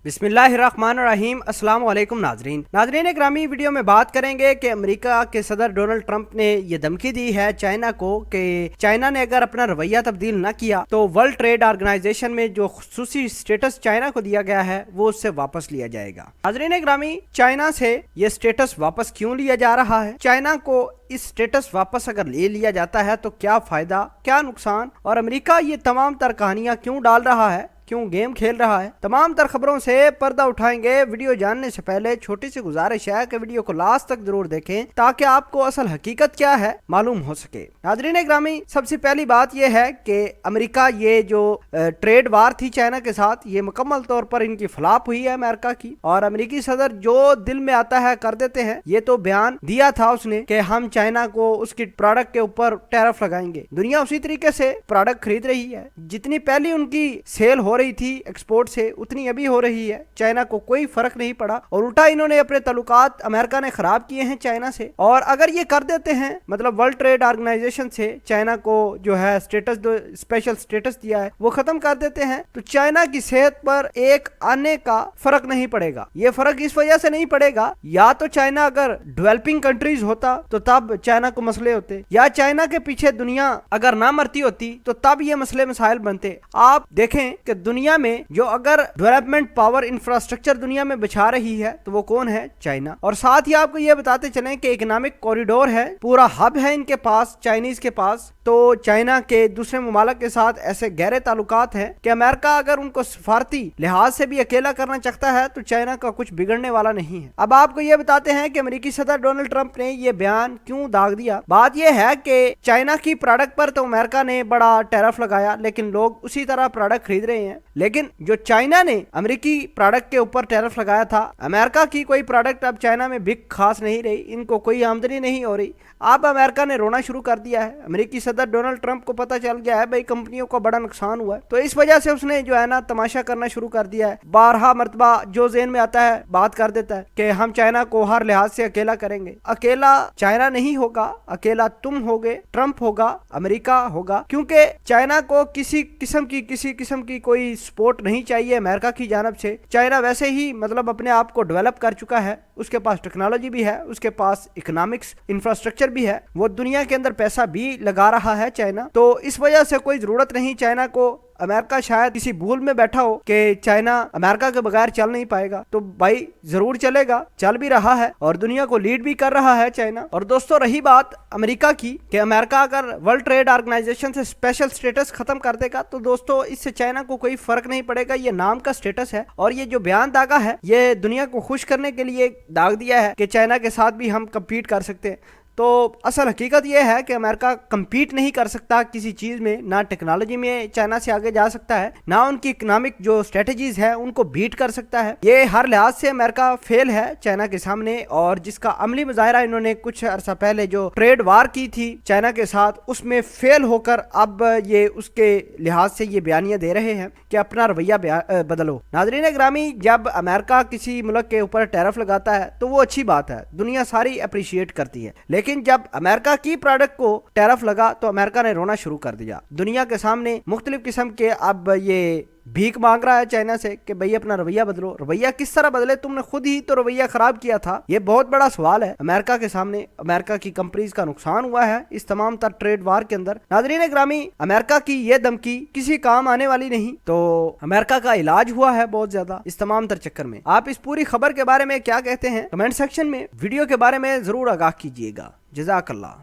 बिस्मिल्लाहिर्रहमानिर्रहीम। अस्सलाम वालेकुम नाजरीन ग्रामी, वीडियो में बात करेंगे कि अमेरिका के सदर डोनाल्ड ट्रंप ने ये धमकी दी है चाइना को कि चाइना ने अगर अपना रवैया तब्दील न किया तो वर्ल्ड ट्रेड ऑर्गेनाइजेशन में जो खुसूसी स्टेटस चाइना को दिया गया है वो उससे वापस लिया जाएगा। नाजरीन ग्रामी, चाइना से ये स्टेटस वापस क्यों लिया जा रहा है, चाइना को इस स्टेटस वापस अगर ले लिया जाता है तो क्या फायदा क्या नुकसान, और अमेरिका ये तमाम तर कहानियां क्यों डाल रहा है, क्यों गेम खेल रहा है, तमाम तर खबरों से पर्दा उठाएंगे। वीडियो जानने से पहले छोटी सी गुजारिश है कि वीडियो को लास्ट तक जरूर देखें ताकि आपको असल हकीकत क्या है मालूम हो सके। नाज़रीन ग्रामी, सबसे पहली बात यह है कि अमेरिका ये जो ट्रेड वार थी चाइना के साथ, ये मुकम्मल तौर पर इनकी फ्लॉप हुई है अमेरिका की, और अमेरिकी सदर जो दिल में आता है कर देते हैं। ये तो बयान दिया था उसने कि हम चाइना को उसकी प्रोडक्ट के ऊपर टैरिफ लगाएंगे। दुनिया उसी तरीके से प्रोडक्ट खरीद रही है, जितनी पहले उनकी सेल हो रही थी एक्सपोर्ट से उतनी अभी हो रही है। चाइना को कोई फर्क नहीं पड़ा और उल्टा इन्होंने अपने ताल्लुकात अमेरिका ने खराब किए हैं चाइना से। और अगर ये कर देते हैं, मतलब वर्ल्ड ट्रेड ऑर्गेनाइजेशन से चाइना को जो है स्टेटस, स्पेशल स्टेटस दिया है वो खत्म कर देते हैं, तो चाइना की सेहत पर एक आने का फर्क नहीं पड़ेगा। ये फर्क इस वजह से नहीं पड़ेगा, या तो चाइना अगर डेवलपिंग कंट्रीज होता तो तब चाइना को मसले होते, या चाइना के पीछे दुनिया अगर ना मरती होती तो तब ये मसले मसाइल बनते। आप देखें कि दुनिया में जो अगर डेवलपमेंट पावर इंफ्रास्ट्रक्चर दुनिया में बिछा रही है तो वो कौन है? चाइना। और साथ ही आपको ये बताते चलें कि इकोनॉमिक कॉरिडोर है, पूरा हब है इनके पास, चाइनीज के पास। तो चाइना के दूसरे मुमालिक के साथ ऐसे गहरे ताल्लुकात हैं कि अमेरिका अगर उनको सफारती लिहाज से भी अकेला करना चाहता है तो चाइना का कुछ बिगड़ने वाला नहीं है। अब आपको ये बताते हैं कि अमेरिकी सदर डोनाल्ड ट्रंप ने ये बयान क्यों दाग दिया। बात यह है कि चाइना की प्रोडक्ट पर तो अमेरिका ने बड़ा टैरिफ लगाया, लेकिन लोग उसी तरह प्रोडक्ट खरीद रहे हैं। लेकिन जो चाइना ने अमेरिकी प्रोडक्ट के ऊपर टैरिफ लगाया था, अमेरिका की कोई प्रोडक्ट अब चाइना में बिक खास नहीं रही, इनको कोई आमदनी नहीं हो रही। अब अमेरिका ने रोना शुरू कर दिया है। अमेरिकी सदर डोनाल्ड ट्रंप को पता चल गया है भाई कंपनियों को बड़ा नुकसान हुआ है, तो इस वजह से उसने जो है ना तमाशा करना शुरू कर दिया है। 12 मरतबा जो ज़हन में आता है बात कर देता है कि हम चाइना को हर लिहाज से अकेला करेंगे। अकेला चाइना नहीं होगा, अकेला तुम होगे, ट्रंप होगा, अमेरिका होगा, क्योंकि चाइना को किसी किस्म की कोई सपोर्ट नहीं चाहिए अमेरिका की जानिब से। चाइना वैसे ही मतलब अपने आप को डेवलप कर चुका है, उसके पास टेक्नोलॉजी भी है, उसके पास इकोनॉमिक्स इंफ्रास्ट्रक्चर भी है, वो दुनिया के अंदर पैसा भी लगा रहा है चाइना। तो इस वजह से कोई जरूरत नहीं चाइना को। अमेरिका शायद किसी भूल में बैठा हो कि चाइना अमेरिका के बगैर चल नहीं पाएगा, तो भाई जरूर चलेगा, चल भी रहा है और दुनिया को लीड भी कर रहा है चाइना। और दोस्तों, रही बात अमेरिका की कि अमेरिका अगर वर्ल्ड ट्रेड ऑर्गेनाइजेशन से स्पेशल स्टेटस खत्म कर देगा तो दोस्तों इससे चाइना को कोई फर्क नहीं पड़ेगा। ये नाम का स्टेटस है, और ये जो बयान दागा है ये दुनिया को खुश करने के लिए दाग दिया है कि चाइना के साथ भी हम कम्पीट कर सकते हैं। तो असल हकीकत यह है कि अमेरिका कम्पीट नहीं कर सकता किसी चीज़ में, ना टेक्नोलॉजी में चाइना से आगे जा सकता है, ना उनकी इकोनॉमिक जो स्ट्रेटजीज है उनको बीट कर सकता है। ये हर लिहाज से अमेरिका फेल है चाइना के सामने, और जिसका अमली मुजाहरा इन्होंने कुछ अर्सा पहले जो ट्रेड वार की थी चाइना के साथ, उसमें फेल होकर अब ये उसके लिहाज से ये बयानियां दे रहे हैं कि अपना रवैया बदलो। नाज़रीन ग्रामी, जब अमेरिका किसी मुल्क के ऊपर टैरिफ लगाता है तो वो अच्छी बात है, दुनिया सारी अप्रिशिएट करती है। लेकिन जब अमेरिका की प्रोडक्ट को टैरिफ लगा तो अमेरिका ने रोना शुरू कर दिया। दुनिया के सामने मुख्तलिफ किस्म के अब ये भीख मांग रहा है चाइना से कि भाई अपना रवैया बदलो। रवैया किस तरह बदले? तुमने खुद ही तो रवैया खराब किया था। ये बहुत बड़ा सवाल है अमेरिका के सामने। अमेरिका की कंपनीज का नुकसान हुआ है इस तमाम तर ट्रेड वार के अंदर। नाज़रीन ग्रामी, अमेरिका की ये धमकी किसी काम आने वाली नहीं, तो अमेरिका का इलाज हुआ है बहुत ज्यादा इस तमाम तर चक्कर में। आप इस पूरी खबर के बारे में क्या कहते हैं? कमेंट सेक्शन में वीडियो के बारे में जरूर आगाह कीजिएगा। जज़ाकल्लाह।